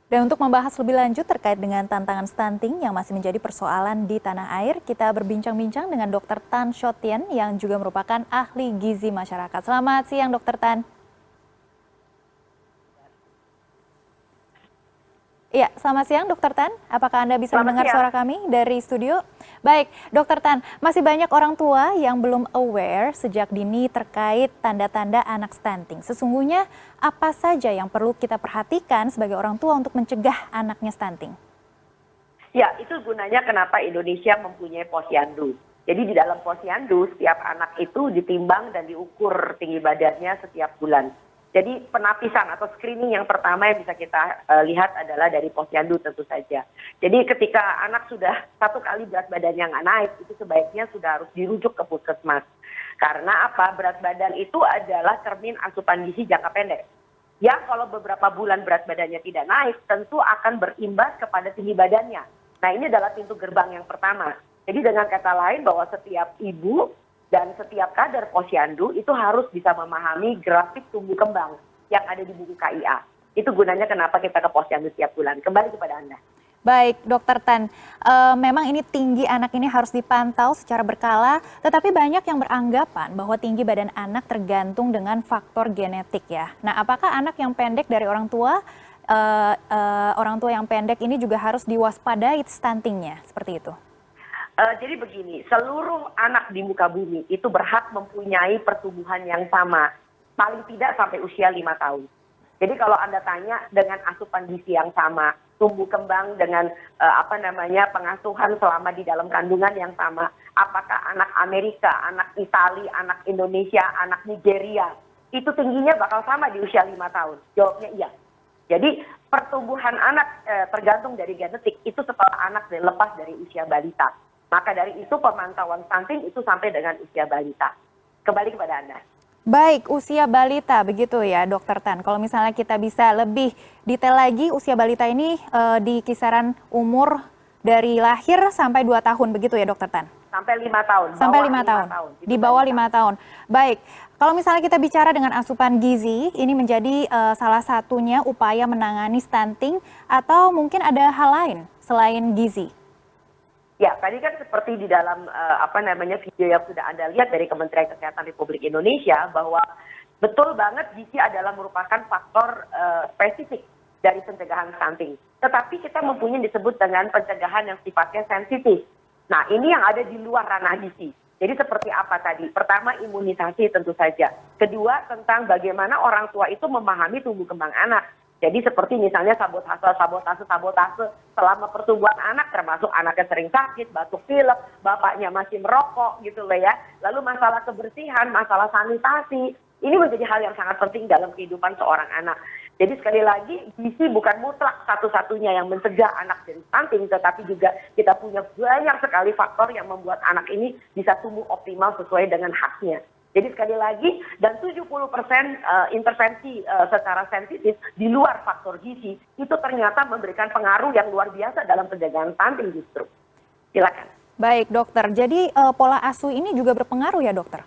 Dan untuk membahas lebih lanjut terkait dengan tantangan stunting yang masih menjadi persoalan di tanah air, kita berbincang-bincang dengan Dr. Tan Shotien yang juga merupakan ahli gizi masyarakat. Selamat siang, Dr. Tan. Iya, selamat siang Dr. Tan. Apakah Anda bisa Selamat mendengar siang. suara kami dari studio? Baik, Dr. Tan, masih banyak orang tua yang belum aware sejak dini terkait tanda-tanda anak stunting. Sesungguhnya apa saja yang perlu kita perhatikan sebagai orang tua untuk mencegah anaknya stunting? Ya, itu gunanya kenapa Indonesia mempunyai posyandu. Jadi di dalam posyandu, setiap anak itu ditimbang dan diukur tinggi badannya setiap bulan. Jadi penapisan atau screening yang pertama yang bisa kita lihat adalah dari posyandu tentu saja. Jadi ketika anak sudah satu kali berat badannya nggak naik, itu sebaiknya sudah harus dirujuk ke puskesmas. Karena apa? Berat badan itu adalah cermin asupan gizi jangka pendek. Yang kalau beberapa bulan berat badannya tidak naik, tentu akan berimbas kepada tinggi badannya. Nah, ini adalah pintu gerbang yang pertama. Jadi dengan kata lain bahwa setiap ibu dan setiap kader posyandu itu harus bisa memahami grafik tumbuh kembang yang ada di buku KIA. Itu gunanya kenapa kita ke posyandu setiap bulan. Kembali kepada Anda. Baik, Dokter Tan. Memang ini tinggi anak ini harus dipantau secara berkala, tetapi banyak yang beranggapan bahwa tinggi badan anak tergantung dengan faktor genetik ya. Nah, apakah anak yang pendek dari orang tua yang pendek ini juga harus diwaspadai stuntingnya, seperti itu? Jadi begini, seluruh anak di muka bumi itu berhak mempunyai pertumbuhan yang sama, paling tidak sampai usia 5 tahun. Jadi kalau Anda tanya dengan asupan gizi yang sama, tumbuh kembang dengan pengasuhan selama di dalam kandungan yang sama, apakah anak Amerika, anak Italia, anak Indonesia, anak Nigeria, itu tingginya bakal sama di usia 5 tahun? Jawabnya iya. Jadi pertumbuhan anak tergantung dari genetik, itu setelah anak lepas dari usia balita. Maka dari itu pemantauan stunting itu sampai dengan usia balita. Kembali kepada Anda. Baik, usia balita begitu ya Dokter Tan. Kalau misalnya kita bisa lebih detail lagi, usia balita ini di kisaran umur dari lahir sampai 2 tahun begitu ya Dokter Tan? Sampai 5 tahun. Sampai 5 tahun. Di bawah 5 tahun. Baik, kalau misalnya kita bicara dengan asupan gizi, ini menjadi salah satunya upaya menangani stunting atau mungkin ada hal lain selain gizi? Ya, tadi kan seperti di dalam video yang sudah Anda lihat dari Kementerian Kesehatan Republik Indonesia bahwa betul banget gizi adalah merupakan faktor spesifik dari pencegahan stunting. Tetapi kita mempunyai disebut dengan pencegahan yang sifatnya sensitif. Nah, ini yang ada di luar ranah gizi. Jadi seperti apa tadi? Pertama, imunisasi tentu saja. Kedua, tentang bagaimana orang tua itu memahami tumbuh kembang anak. Jadi seperti misalnya sabotase selama pertumbuhan anak, termasuk anaknya sering sakit, batuk pilek, bapaknya masih merokok gitu loh ya. Lalu masalah kebersihan, masalah sanitasi, ini menjadi hal yang sangat penting dalam kehidupan seorang anak. Jadi sekali lagi, gizi bukan mutlak satu-satunya yang mencegah anak dari stunting, tetapi juga kita punya banyak sekali faktor yang membuat anak ini bisa tumbuh optimal sesuai dengan haknya. Jadi sekali lagi, dan 70% intervensi secara sensitif di luar faktor gizi, itu ternyata memberikan pengaruh yang luar biasa dalam pencegahan stunting justru. Silakan. Baik dokter, jadi pola asuh ini juga berpengaruh ya dokter?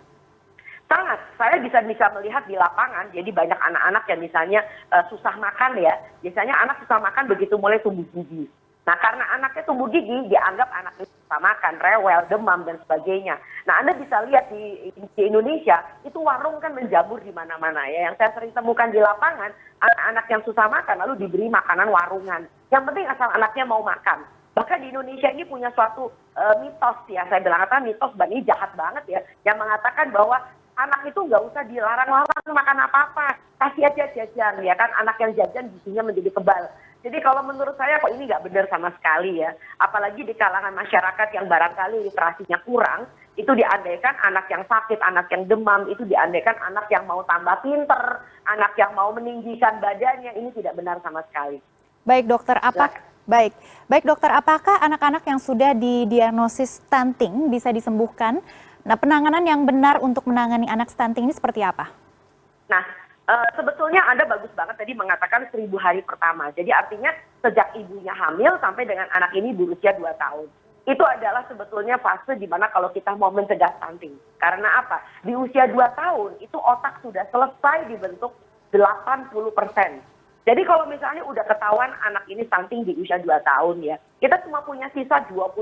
Sangat, saya bisa melihat di lapangan, jadi banyak anak-anak yang misalnya susah makan ya, biasanya anak susah makan begitu mulai tumbuh gigi. Nah, karena anaknya tumbuh gigi, dianggap anaknya susah makan, rewel, demam, dan sebagainya. Nah, Anda bisa lihat di Indonesia, itu warung kan menjamur di mana-mana ya. Yang saya sering temukan di lapangan, anak-anak yang susah makan lalu diberi makanan warungan. Yang penting asal anaknya mau makan. Bahkan di Indonesia ini punya suatu mitos ya, saya bilang mitos, dan ini jahat banget ya, yang mengatakan bahwa anak itu nggak usah dilarang-larang makan apa-apa, kasih aja jajan ya kan, anak yang jajan gizinya menjadi kebal. Jadi kalau menurut saya kok ini nggak benar sama sekali ya, apalagi di kalangan masyarakat yang barangkali literasinya kurang, itu diandaikan anak yang sakit, anak yang demam, itu diandaikan anak yang mau tambah pinter, anak yang mau meninggikan badannya, ini tidak benar sama sekali. Baik dokter, baik dokter, apakah anak-anak yang sudah didiagnosis stunting bisa disembuhkan? Nah, penanganan yang benar untuk menangani anak stunting ini seperti apa? Nah, sebetulnya Anda bagus banget tadi mengatakan 1000 hari pertama. Jadi artinya sejak ibunya hamil sampai dengan anak ini berusia 2 tahun. Itu adalah sebetulnya fase di mana kalau kita mau mencegah stunting. Karena apa? Di usia 2 tahun itu otak sudah selesai dibentuk 80%. Jadi kalau misalnya udah ketahuan anak ini stunting di usia 2 tahun ya, kita cuma punya sisa 20%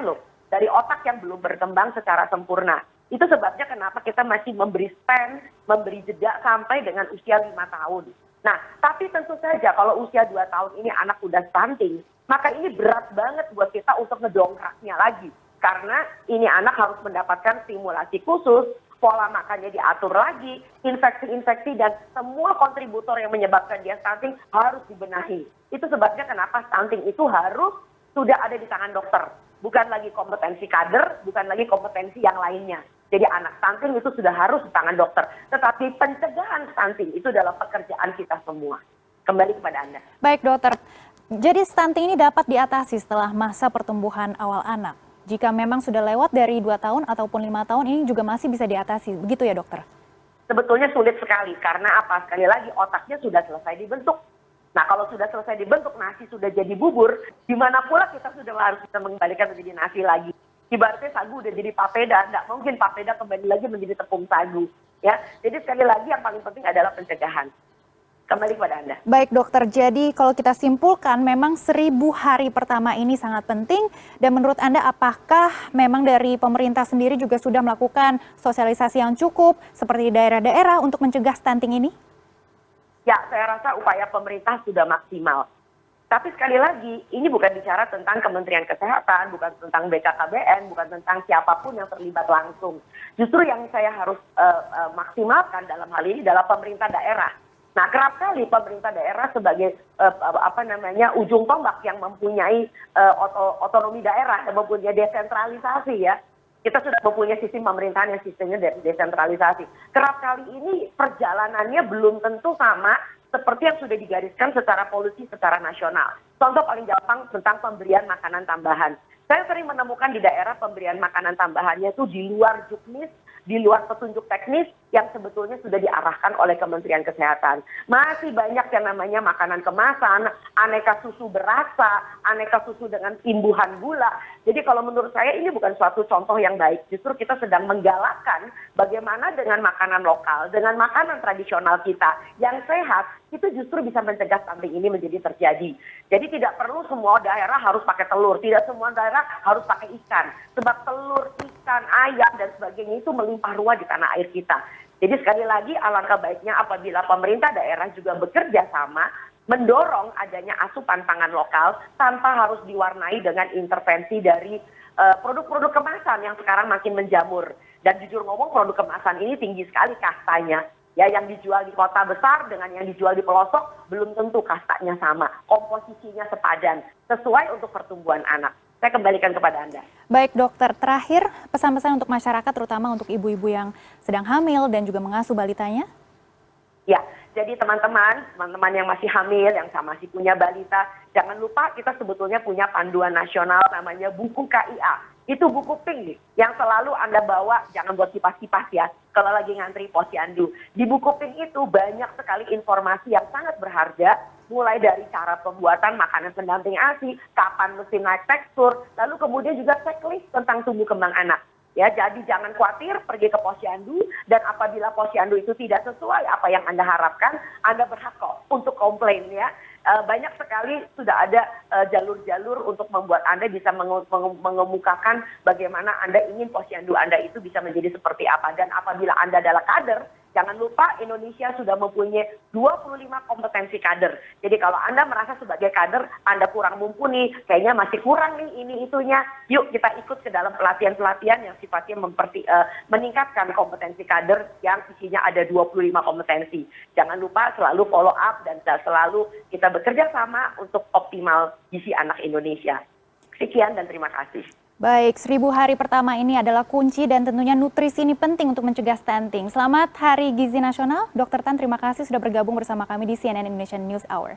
loh dari otak yang belum berkembang secara sempurna. Itu sebabnya kenapa kita masih memberi jeda sampai dengan usia 5 tahun. Nah, tapi tentu saja kalau usia 2 tahun ini anak udah stunting, maka ini berat banget buat kita untuk ngedongkraknya lagi. Karena ini anak harus mendapatkan stimulasi khusus, pola makannya diatur lagi, infeksi-infeksi dan semua kontributor yang menyebabkan dia stunting harus dibenahi. Itu sebabnya kenapa stunting itu harus sudah ada di tangan dokter. Bukan lagi kompetensi kader, bukan lagi kompetensi yang lainnya. Jadi anak stunting itu sudah harus di tangan dokter. Tetapi pencegahan stunting itu adalah pekerjaan kita semua. Kembali kepada Anda. Baik dokter, jadi stunting ini dapat diatasi setelah masa pertumbuhan awal anak. Jika memang sudah lewat dari 2 tahun ataupun 5 tahun, ini juga masih bisa diatasi. Begitu ya dokter? Sebetulnya sulit sekali. Karena apa? Sekali lagi otaknya sudah selesai dibentuk. Nah, kalau sudah selesai dibentuk, nasi sudah jadi bubur, di mana pula kita sudah harus bisa mengembalikan menjadi nasi lagi. Ibaratnya sagu udah jadi papeda, nggak mungkin papeda kembali lagi menjadi tepung sagu. Ya, jadi sekali lagi yang paling penting adalah pencegahan. Kembali kepada Anda. Baik dokter, jadi kalau kita simpulkan memang 1000 hari pertama ini sangat penting, dan menurut Anda apakah memang dari pemerintah sendiri juga sudah melakukan sosialisasi yang cukup seperti di daerah-daerah untuk mencegah stunting ini? Ya, saya rasa upaya pemerintah sudah maksimal. Tapi sekali lagi, ini bukan bicara tentang Kementerian Kesehatan, bukan tentang BKKBN, bukan tentang siapapun yang terlibat langsung. Justru yang saya harus maksimalkan dalam hal ini adalah pemerintah daerah. Nah, kerap kali pemerintah daerah sebagai ujung tombak yang mempunyai otonomi daerah dan mempunyai desentralisasi ya. Kita sudah mempunyai sistem pemerintahan yang sistemnya desentralisasi. Kerap kali ini perjalanannya belum tentu sama seperti yang sudah digariskan secara polisi secara nasional. Contoh paling gampang tentang pemberian makanan tambahan. Saya sering menemukan di daerah pemberian makanan tambahannya itu di luar juknis, di luar petunjuk teknis yang sebetulnya sudah diarahkan oleh Kementerian Kesehatan. Masih banyak yang namanya makanan kemasan, aneka susu berasa, aneka susu dengan imbuhan gula. Jadi kalau menurut saya ini bukan suatu contoh yang baik. Justru kita sedang menggalakkan bagaimana dengan makanan lokal, dengan makanan tradisional kita yang sehat, itu justru bisa mencegah stunting ini menjadi terjadi. Jadi tidak perlu semua daerah harus pakai telur, tidak semua daerah harus pakai ikan. Sebab telur, ikan, ayam, dan sebagainya itu melimpah ruah di tanah air kita. Jadi sekali lagi alangkah baiknya apabila pemerintah daerah juga bekerja sama mendorong adanya asupan pangan lokal tanpa harus diwarnai dengan intervensi dari produk-produk kemasan yang sekarang makin menjamur. Dan jujur ngomong produk kemasan ini tinggi sekali kastanya. Ya, yang dijual di kota besar dengan yang dijual di pelosok belum tentu kastanya sama. Komposisinya sepadan, sesuai untuk pertumbuhan anak. Saya kembalikan kepada Anda. Baik dokter, terakhir pesan-pesan untuk masyarakat terutama untuk ibu-ibu yang sedang hamil dan juga mengasuh balitanya? Ya, jadi teman-teman yang masih hamil, yang masih punya balita, jangan lupa kita sebetulnya punya panduan nasional namanya buku KIA. Itu buku pink nih, yang selalu Anda bawa, jangan buat kipas-kipas ya, kalau lagi ngantri posyandu. Di buku pink itu banyak sekali informasi yang sangat berharga, mulai dari cara pembuatan makanan pendamping ASI, kapan mesti naik tekstur, lalu kemudian juga checklist tentang tumbuh kembang anak. Ya, jadi jangan khawatir pergi ke posyandu, dan apabila posyandu itu tidak sesuai apa yang Anda harapkan, Anda berhak kok untuk komplain ya. Banyak sekali sudah ada jalur-jalur untuk membuat Anda bisa mengemukakan bagaimana Anda ingin posyandu Anda itu bisa menjadi seperti apa. Dan apabila Anda adalah kader, jangan lupa Indonesia sudah mempunyai 25 kompetensi kader. Jadi kalau Anda merasa sebagai kader, Anda kurang mumpuni, kayaknya masih kurang nih ini itunya, yuk kita ikut ke dalam pelatihan-pelatihan yang sifatnya meningkatkan kompetensi kader yang isinya ada 25 kompetensi. Jangan lupa selalu follow up dan selalu kita bekerja sama untuk optimal gizi anak Indonesia. Sekian dan terima kasih. Baik, 1000 hari pertama ini adalah kunci dan tentunya nutrisi ini penting untuk mencegah stunting. Selamat Hari Gizi Nasional. Dr. Tan, terima kasih sudah bergabung bersama kami di CNN Indonesian News Hour.